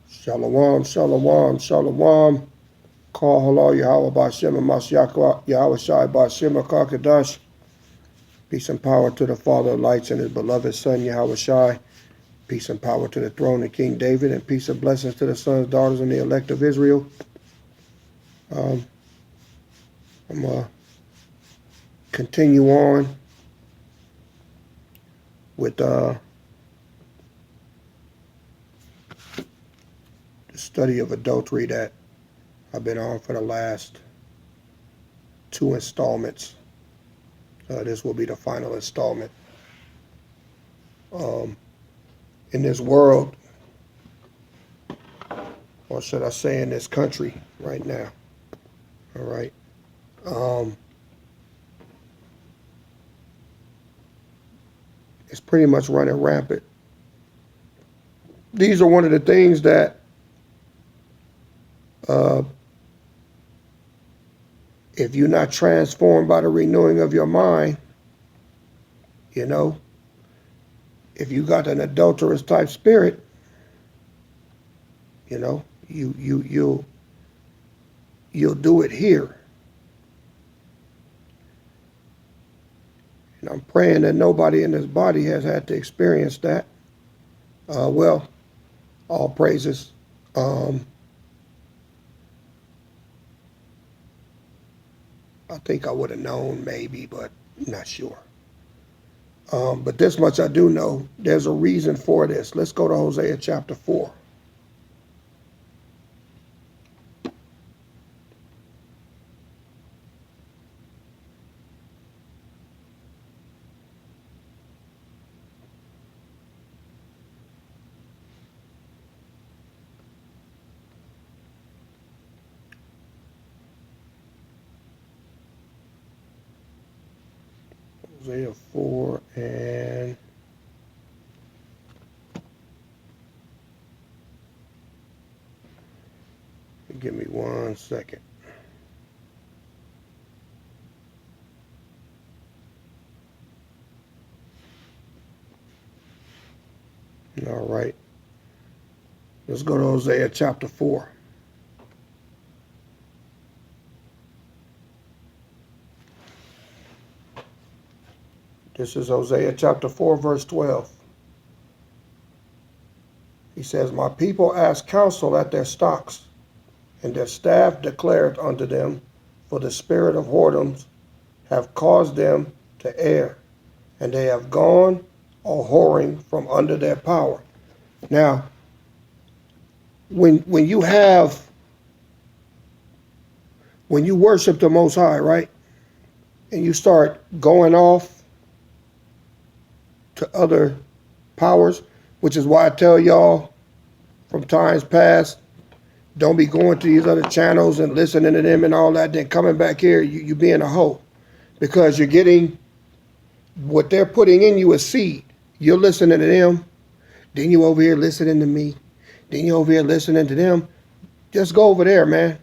Shalom, shalom, shalom. Call hello, Yahweh Ba'Shem, Mashiach, Yahweh Shai Ba'Shem, Kakadash. Peace and power to the Father of lights and his beloved Son, Yahweh Shai. Peace and power to the throne of King David, and peace and blessings to the sons, daughters, and the elect of Israel. I'm going to continue on with the study of adultery that I've been on for the last 2 installments. This will be the final installment. In this world, or should I say in this country right now, all right, it's pretty much running rampant. These are one of the things that if you're not transformed by the renewing of your mind, you know, if you got an adulterous type spirit, you know, you'll do it here. And I'm praying that nobody in this body has had to experience that. Well, all praises. I think I would have known maybe, but not sure. But this much I do know, there's a reason for this. Let's go to Hosea chapter 4. Hosea 4 and give me 1 second. All right. Let's go to Hosea chapter 4. This is Hosea chapter 4, verse 12. He says, My people ask counsel at their stocks, and their staff declareth unto them, for the spirit of whoredoms have caused them to err, and they have gone a whoring from under their power. Now, when you worship the Most High, right, and you start going off to other powers, which is why I tell y'all from times past, don't be going to these other channels and listening to them and all that, then coming back here, you being a hoe. Because you're getting what they're putting in you as seed. You're listening to them, then you over here listening to me, then you over here listening to them. Just go over there, man.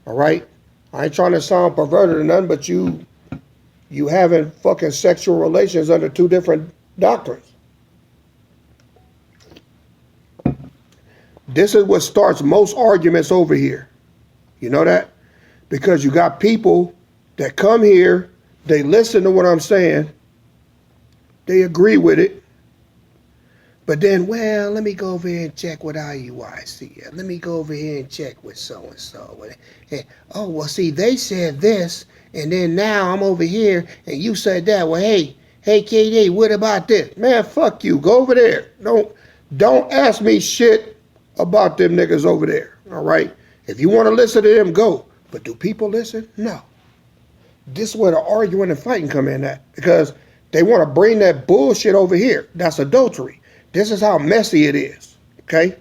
All right? I ain't trying to sound perverted or nothing, but you having fucking sexual relations under 2 different doctrines. This is what starts most arguments over here. You know that? Because you got people that come here, they listen to what I'm saying, they agree with it, but then, well, let me go over here and check with IUIC. Let me go over here and check with so-and-so. Oh, well, see, they said this, and then now I'm over here, and you said that. Well, hey, KD, what about this? Man, fuck you. Go over there. Don't ask me shit about them niggas over there, all right? If you want to listen to them, go. But do people listen? No. This is where the arguing and fighting come in at, because they want to bring that bullshit over here. That's adultery. This is how messy it is, okay?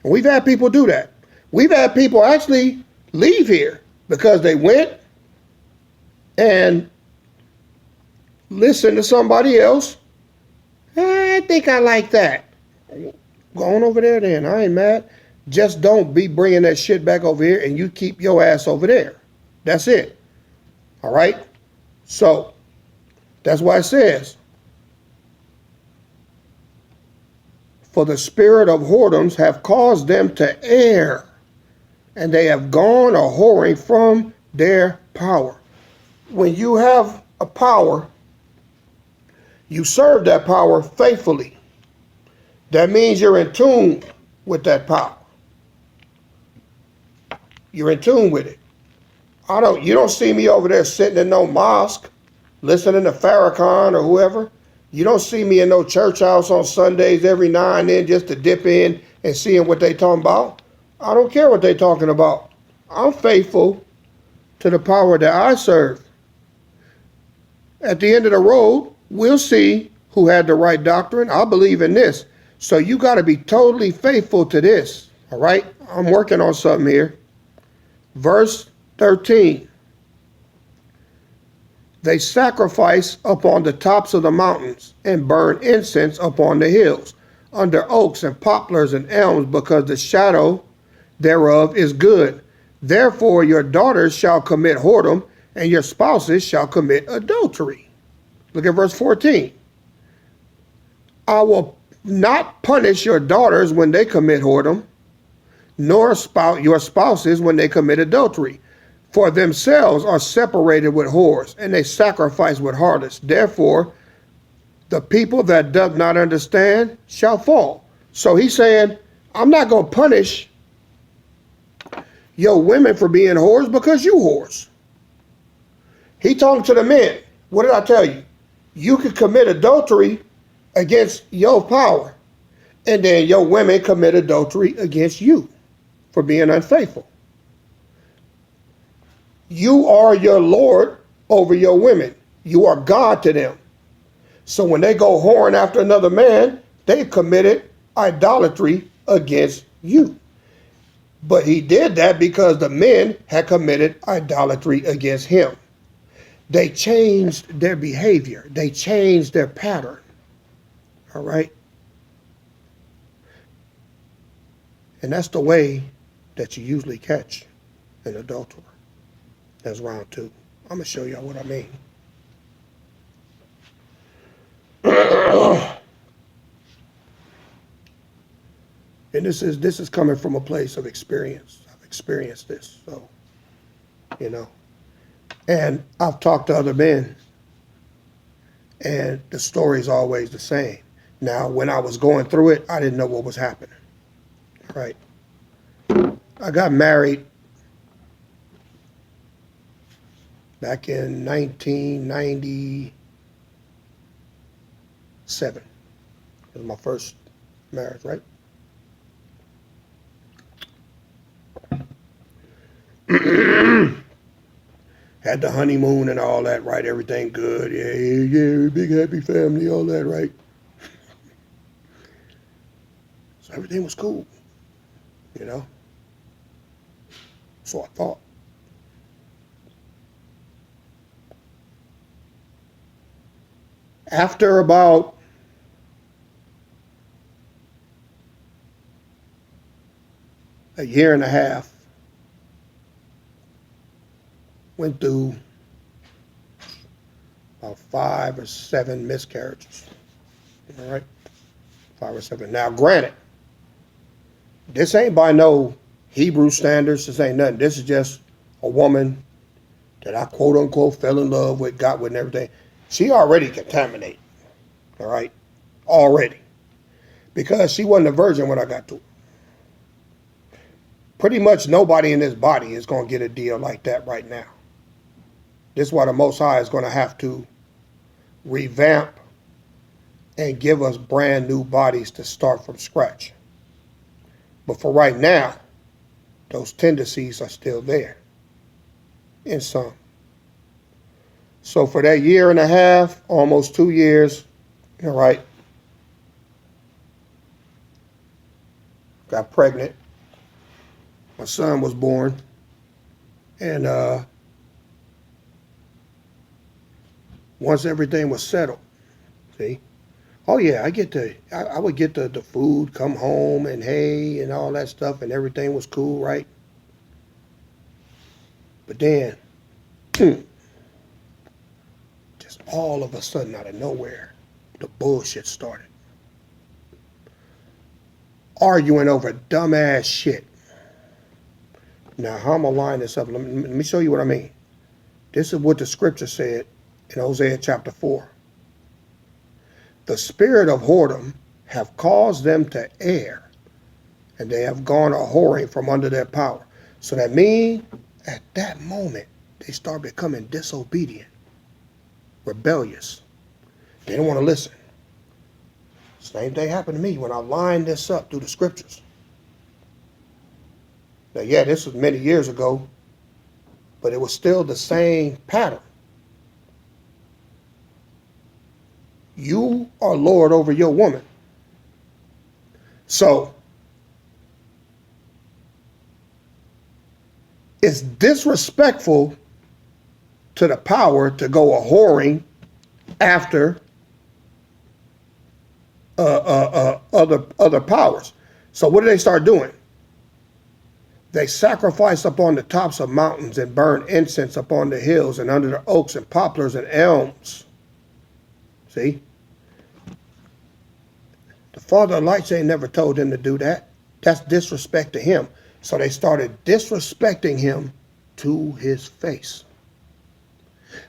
And we've had people do that. We've had people actually leave here because they went and listened to somebody else. I think I like that. Go on over there then. I ain't mad. Just don't be bringing that shit back over here, and you keep your ass over there. That's it. All right? So, that's why it says, For the spirit of whoredoms have caused them to err, and they have gone a whoring from their power. When you have a power, you serve that power faithfully. That means you're in tune with that power. You're in tune with it. You don't see me over there sitting in no mosque, listening to Farrakhan or whoever. You don't see me in no church house on Sundays every now and then just to dip in and seeing what they talking about. I don't care what they talking about. I'm faithful to the power that I serve. At the end of the road, we'll see who had the right doctrine. I believe in this. So you got to be totally faithful to this. All right? I'm working on something here. Verse 13. They sacrifice upon the tops of the mountains and burn incense upon the hills, under oaks and poplars and elms, because the shadow thereof is good. Therefore your daughters shall commit whoredom, and your spouses shall commit adultery. Look at verse 14. I will not punish your daughters when they commit whoredom, nor your spouses when they commit adultery. For themselves are separated with whores, and they sacrifice with harlots. Therefore, the people that doth not understand shall fall. So he's saying, I'm not going to punish your women for being whores because you whores. He talking to the men. What did I tell you? You could commit adultery against your power, and then your women commit adultery against you for being unfaithful. You are your Lord over your women. You are God to them. So when they go whoring after another man, they've committed idolatry against you. But he did that because the men had committed idolatry against him. They changed their behavior. They changed their pattern. All right? And that's the way that you usually catch an adulterer. That's round 2. I'm going to show y'all what I mean. And this is coming from a place of experience. I've experienced this, so, And I've talked to other men, and the story's always the same. Now, when I was going through it, I didn't know what was happening. Right? I got married back in 1997. It was my first marriage, right? Had the honeymoon and all that, right? Everything good. Yeah, big happy family, all that, right? So everything was cool, So I thought. After about a year and a half, went through about 5 or 7 miscarriages. All right? 5 or 7. Now, granted, this ain't by no Hebrew standards. This ain't nothing. This is just a woman that I quote unquote fell in love with, got with, and everything. She already contaminated. All right? Already. Because she wasn't a virgin when I got to her. Pretty much nobody in this body is going to get a deal like that right now. This is why the Most High is going to have to revamp and give us brand new bodies to start from scratch. But for right now, those tendencies are still there in some. So for that year and a half, almost 2 years, all right, got pregnant. My son was born. And once everything was settled, see? Oh yeah, I would get the food, come home and hay and all that stuff, and everything was cool, right? But then, just all of a sudden out of nowhere, the bullshit started. arguing over dumbass shit. Now, how I'm going to line this up? Let me show you what I mean. This is what the scripture said in Hosea chapter 4. The spirit of whoredom have caused them to err, and they have gone a whoring from under their power. So that means at that moment, they start becoming disobedient, rebellious. They don't want to listen. Same thing happened to me when I lined this up through the scriptures. Now, yeah, this was many years ago, but it was still the same pattern. You are Lord over your woman. So, it's disrespectful to the power to go a whoring after other powers. So what do they start doing? They sacrifice upon the tops of mountains and burn incense upon the hills and under the oaks and poplars and elms. See? The Father of lights ain't never told them to do that. That's disrespect to him. So they started disrespecting him to his face.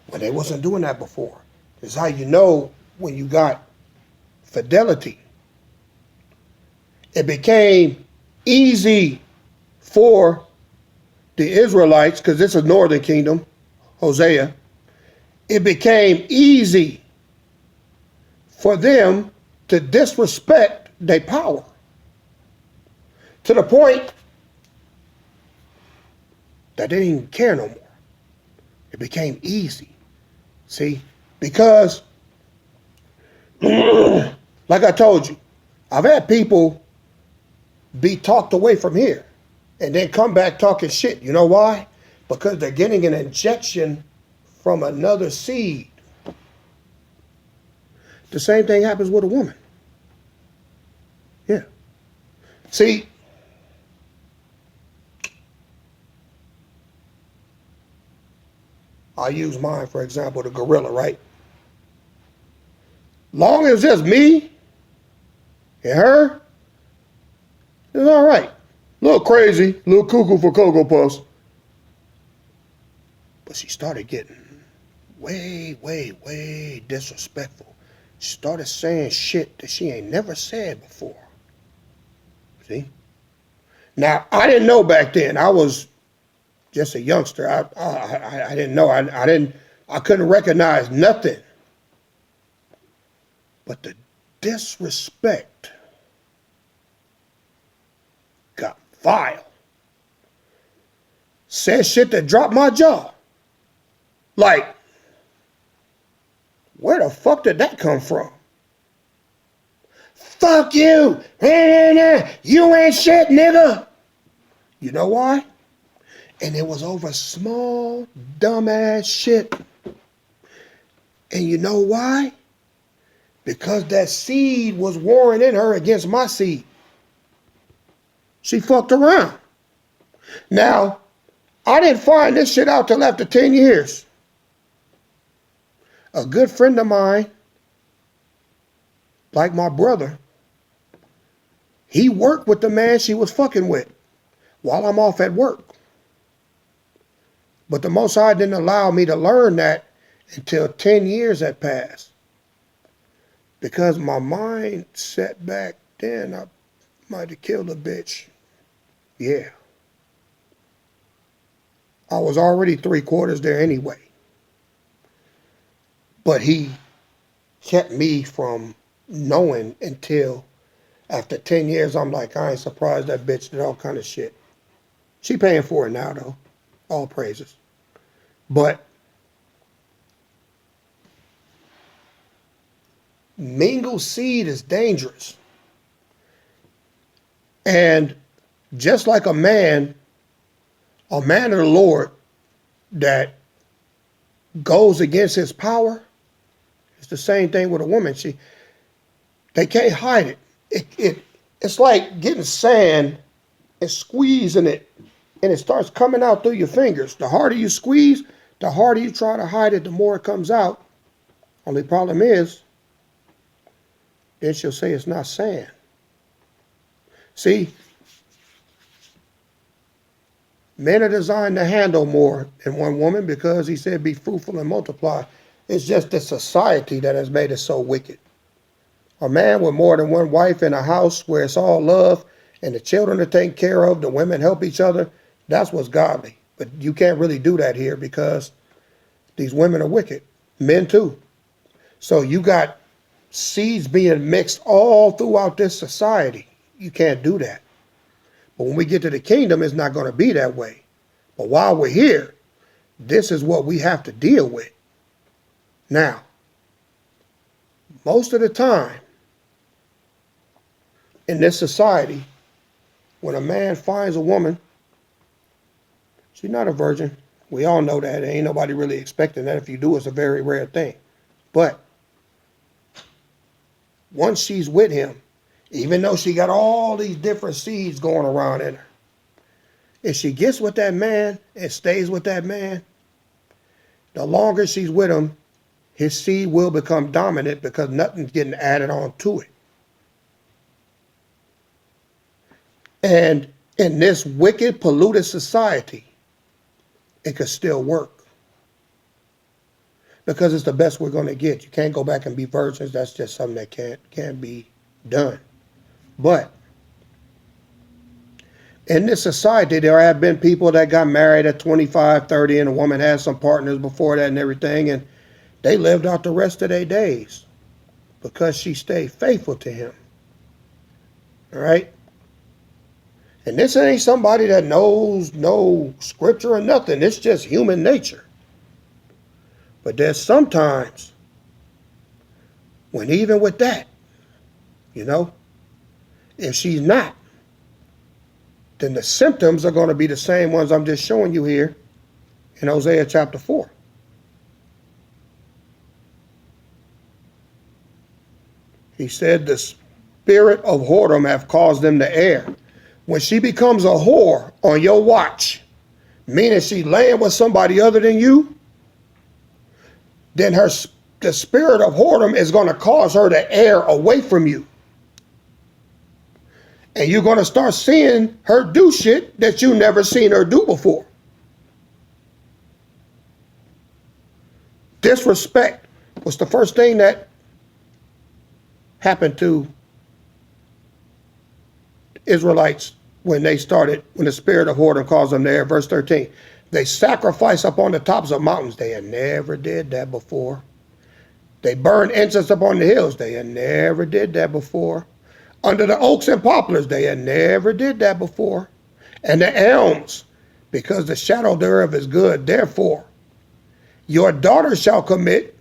Well, they wasn't doing that before. It's how you know when you got fidelity. It became easy for the Israelites, because this is northern kingdom, Hosea. It became easy for them to disrespect their power to the point that they didn't care no more. It became easy. See, because like I told you, I've had people be talked away from here and then come back talking shit. You know why? Because they're getting an injection from another seed. The same thing happens with a woman. Yeah. See, I'll use mine, for example, the gorilla, right? Long as it's me and her, it's all right. A little crazy, a little cuckoo for Cocoa Puffs. But she started getting way disrespectful. She started saying shit that she ain't never said before. See? Now, I didn't know back then. I was just a youngster. I didn't know. I couldn't recognize nothing. But the disrespect got vile. Said shit that dropped my jaw. Like, where the fuck did that come from? Fuck you! You ain't shit, nigga! You know why? And it was over small, dumbass shit. And you know why? Because that seed was warring in her against my seed. She fucked around. Now, I didn't find this shit out till after 10 years. A good friend of mine, like my brother, he worked with the man she was fucking with while I'm off at work. But the Most High didn't allow me to learn that until 10 years had passed. Because my mind set back then, I might have killed a bitch. Yeah. I was already 3/4 there anyway. But he kept me from knowing until after 10 years, I'm like, I ain't surprised that bitch did all kind of shit. She paying for it now, though. All praises. But mingled seed is dangerous. And just like a man of the Lord that goes against his power, it's the same thing with a woman. They can't hide it. It's like getting sand and squeezing it, and it starts coming out through your fingers. The harder you squeeze, the harder you try to hide it, the more it comes out. Only problem is, then she'll say it's not sand. See, men are designed to handle more than one woman because he said, be fruitful and multiply. It's just the society that has made it so wicked. A man with more than one wife in a house where it's all love and the children are taken care of, the women help each other, that's what's godly. But you can't really do that here because these women are wicked. Men too. So you got seeds being mixed all throughout this society. You can't do that. But when we get to the kingdom, it's not going to be that way. But while we're here, this is what we have to deal with. Now, most of the time in this society, when a man finds a woman, she's not a virgin. We all know that. Ain't nobody really expecting that. If you do, it's a very rare thing. But once she's with him, even though she got all these different seeds going around in her, if she gets with that man and stays with that man, the longer she's with him, his seed will become dominant because nothing's getting added on to it. And in this wicked, polluted society, it could still work. Because it's the best we're going to get. You can't go back and be virgins. That's just something that can't be done. But in this society, there have been people that got married at 25, 30, and a woman had some partners before that and everything, and they lived out the rest of their days because she stayed faithful to him. All right? And this ain't somebody that knows no scripture or nothing. It's just human nature. But there's sometimes when even with that, if she's not, then the symptoms are going to be the same ones I'm just showing you here in Hosea chapter 4. He said the spirit of whoredom have caused them to err. When she becomes a whore on your watch, meaning she's laying with somebody other than you, then the spirit of whoredom is going to cause her to err away from you. And you're going to start seeing her do shit that you never seen her do before. Disrespect was the first thing that happened to Israelites when the spirit of whoredom caused them to err. Verse 13. They sacrifice up on the tops of mountains. They had never did that before. They burn incense up on the hills. They had never did that before. Under the oaks and poplars, they had never did that before. And the elms, because the shadow thereof is good. Therefore, your daughters shall commit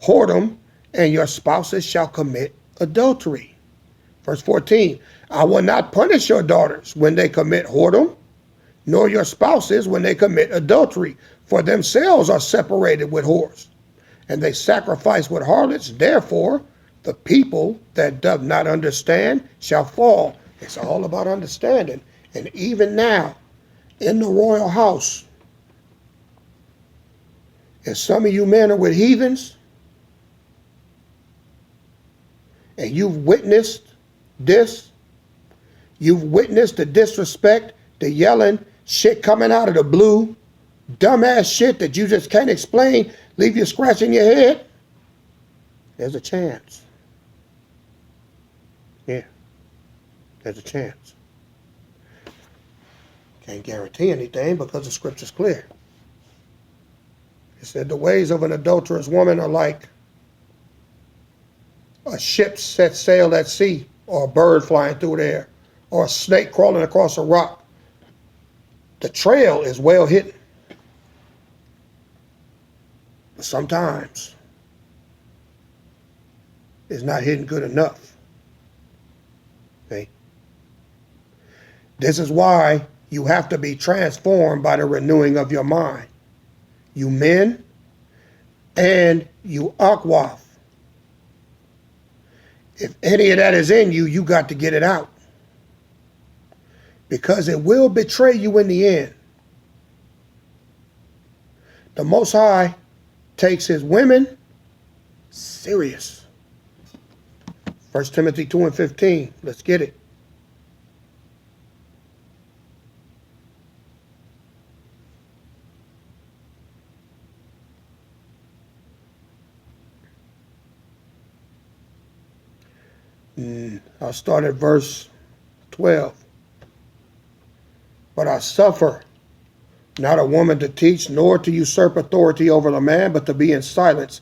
whoredom, and your spouses shall commit adultery. Verse 14, I will not punish your daughters when they commit whoredom, nor your spouses when they commit adultery, for themselves are separated with whores, and they sacrifice with harlots. Therefore, the people that doth not understand shall fall. It's all about understanding. And even now, in the royal house, if some of you men are with heathens, and you've witnessed this, you've witnessed the disrespect, the yelling, shit coming out of the blue, dumbass shit that you just can't explain, leave you scratching your head, there's a chance. Yeah, there's a chance. Can't guarantee anything because the scripture's clear. It said the ways of an adulterous woman are like a ship set sail at sea, or a bird flying through the air, or a snake crawling across a rock. The trail is well hidden. But sometimes it's not hidden good enough. Okay? This is why you have to be transformed by the renewing of your mind. You men and you Aquaf. If any of that is in you, you got to get it out. Because it will betray you in the end. The Most High takes his women serious. 1 Timothy 2:15. Let's get it. I'll start at verse 12. But I suffer not a woman to teach, nor to usurp authority over the man, but to be in silence.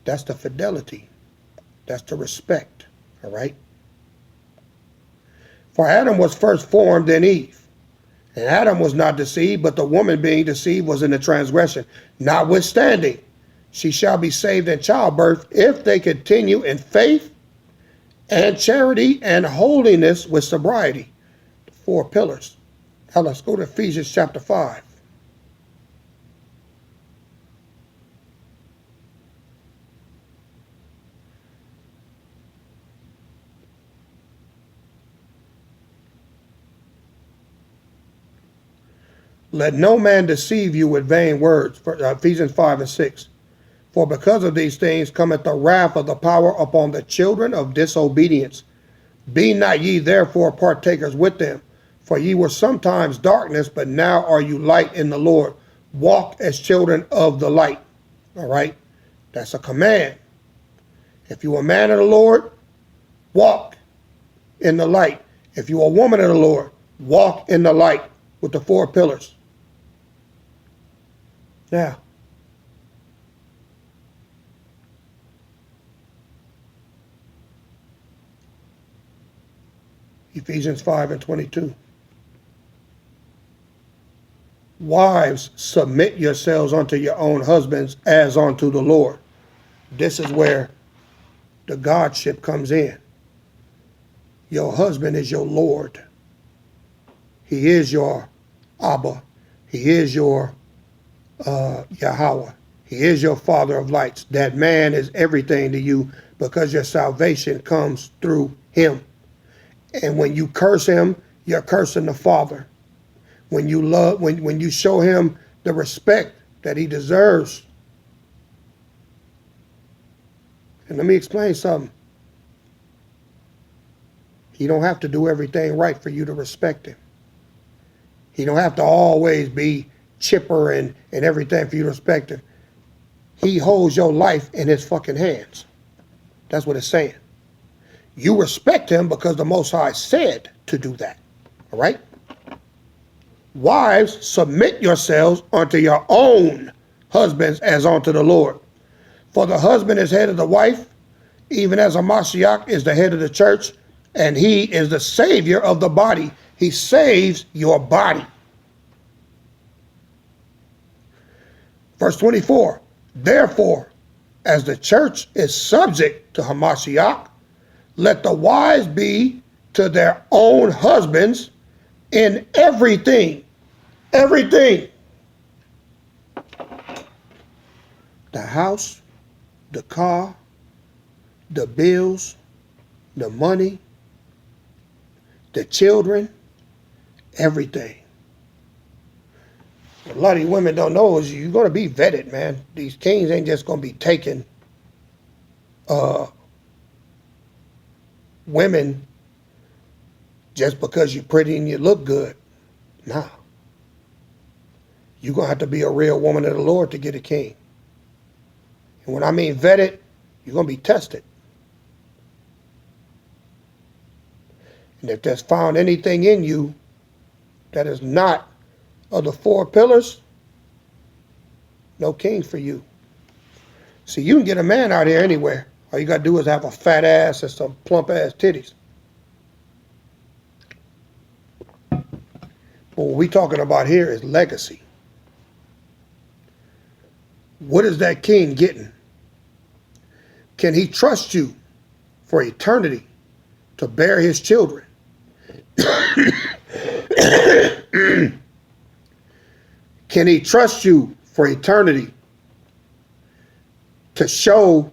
That's the fidelity. That's the respect. All right? For Adam was first formed, then Eve. And Adam was not deceived, but the woman being deceived was in the transgression. Notwithstanding, she shall be saved in childbirth if they continue in faith and charity and holiness with sobriety. The 4 pillars. Now let's go to Ephesians chapter 5. Let no man deceive you with vain words. Ephesians 5 and 6. For because of these things cometh the wrath of the power upon the children of disobedience. Be not ye therefore partakers with them. For ye were sometimes darkness, but now are you light in the Lord. Walk as children of the light. All right? That's a command. If you are a man of the Lord, walk in the light. If you are a woman of the Lord, walk in the light with the 4 pillars. Now, Ephesians 5 and 22. Wives, submit yourselves unto your own husbands as unto the Lord. This is where the Godship comes in. Your husband is your Lord. He is your Abba. He is your Yahweh. He is your Father of lights. That man is everything to you because your salvation comes through him. And when you curse him, you're cursing the Father. When you love, when you show him the respect that he deserves. And let me explain something. He don't have to do everything right for you to respect him. He don't have to always be chipper and everything for you to respect him. He holds your life in his fucking hands. That's what it's saying. You respect him because the Most High said to do that. All right? Wives, submit yourselves unto your own husbands as unto the Lord. For the husband is head of the wife, even as a Mashiach is the head of the church, and he is the savior of the body. He saves your body. Verse 24, therefore, as the church is subject to Hamashiach, let the wives be to their own husbands in everything. Everything. The house, the car, the bills, the money, the children, everything. A lot of you women don't know is you're going to be vetted, man. These kings ain't just going to be taking women just because you're pretty and you look good. Nah. You're going to have to be a real woman of the Lord to get a king. And when I mean vetted, you're going to be tested. And if there's found anything in you that is not of the 4 pillars, no king for you. See, you can get a man out here anywhere. All you got to do is have a fat ass and some plump ass titties. But what we're talking about here is legacy. What is that king getting? Can he trust you for eternity to bear his children? Can he trust you for eternity to show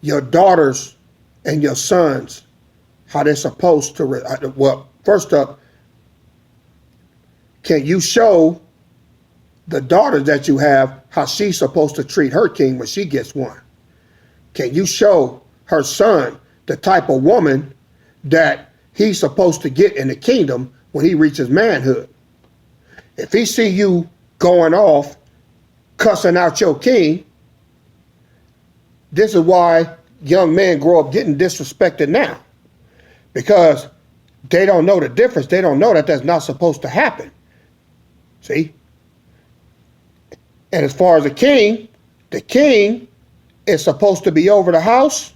your daughters and your sons how they're supposed to, well, first up, can you show the daughters that you have how she's supposed to treat her king when she gets one? Can you show her son the type of woman that he's supposed to get in the kingdom when he reaches manhood? If he see you going off, cussing out your king, this is why young men grow up getting disrespected now. because they don't know the difference. They don't know that that's not supposed to happen. See? And as far as the king is supposed to be over the house,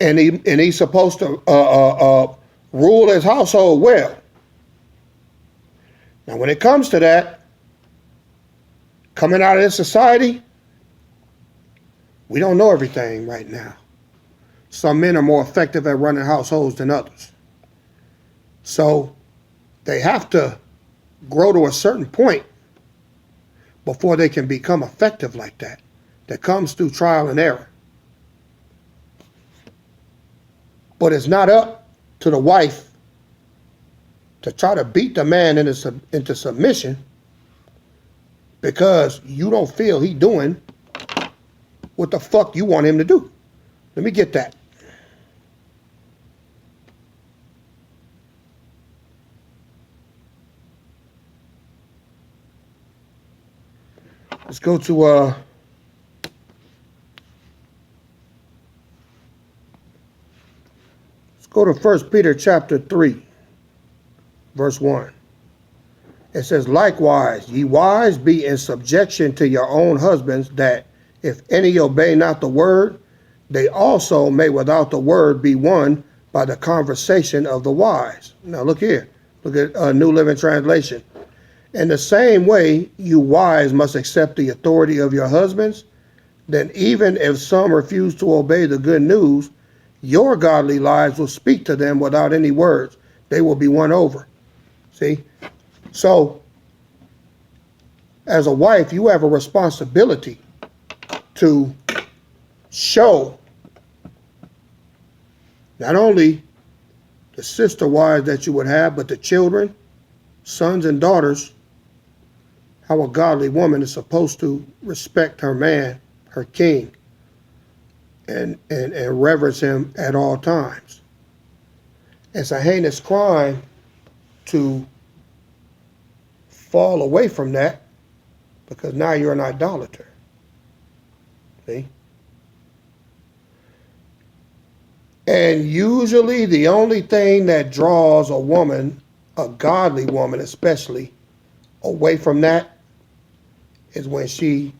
and he's supposed to rule his household well. Now, when it comes to that, coming out of this society, we don't know everything right now. Some men are more effective at running households than others. So they have to grow to a certain point before they can become effective like that. That comes through trial and error. But it's not up to the wife to try to beat the man into submission because you don't feel he doing what the fuck you want him to do. Let me get that. Let's go to let's go to 1 Peter chapter 3, verse 1. It says, likewise, ye wives, be in subjection to your own husbands, that if any obey not the word, they also may without the word be won by the conversation of the wise. Now look here. Look at New Living Translation. In the same way, you wives must accept the authority of your husbands. Then even if some refuse to obey the good news, your godly lives will speak to them without any words. They will be won over. See? So, as a wife, you have a responsibility to show not only the sister wives that you would have, but the children, sons and daughters, how a godly woman is supposed to respect her man, her king, and reverence him at all times. It's a heinous crime to fall away from that because now you're an idolater. See? And usually the only thing that draws a woman, a godly woman especially, away from that is when she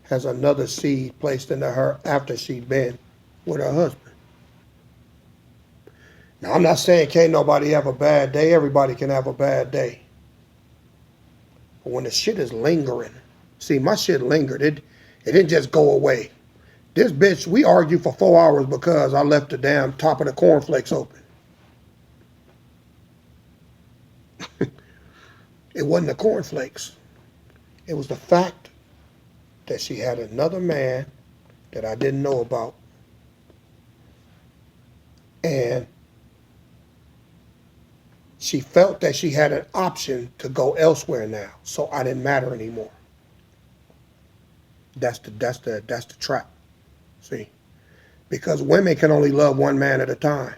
has another seed placed into her after she's been with her husband. Now, I'm not saying can't nobody have a bad day. Everybody can have a bad day. But when the shit is lingering, see, my shit lingered. It didn't just go away. This bitch, we argued for 4 hours because I left the damn top of the cornflakes open. It wasn't the cornflakes. It was the fact that she had another man that I didn't know about. And she felt that she had an option to go elsewhere now, so I didn't matter anymore. That's the trap. See? Because women can only love one man at a time.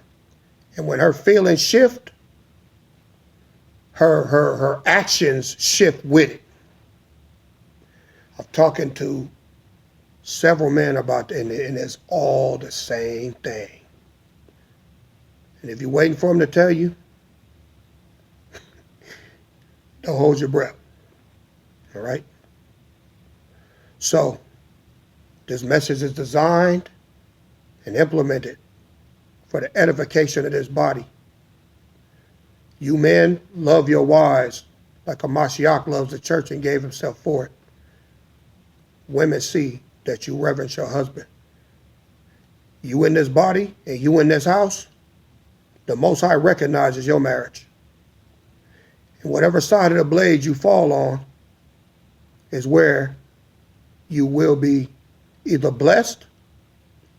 And when her feelings shift, her actions shift with it. I'm talking to several men about that, and it's all the same thing. And if you're waiting for them to tell you, don't hold your breath. All right? So, this message is designed and implemented for the edification of this body. You men, love your wives like a Mashiach loves the church and gave himself for it. Women, see that you reverence your husband. You in this body and you in this house, the Most High recognizes your marriage. And whatever side of the blade you fall on is where you will be either blessed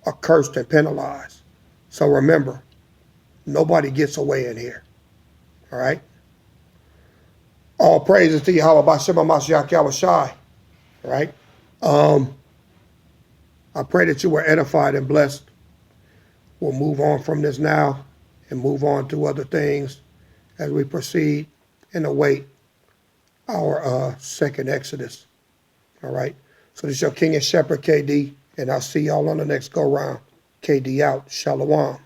or cursed and penalized. So remember, nobody gets away in here. All right? All praises to Yahweh B'Shem HaMashiach Yahushai. All right? I pray that you were edified and blessed. We'll move on from this now and move on to other things as we proceed and await our second Exodus. All right? So this is your King and Shepherd, KD, and I'll see y'all on the next go-round. KD out. Shalom.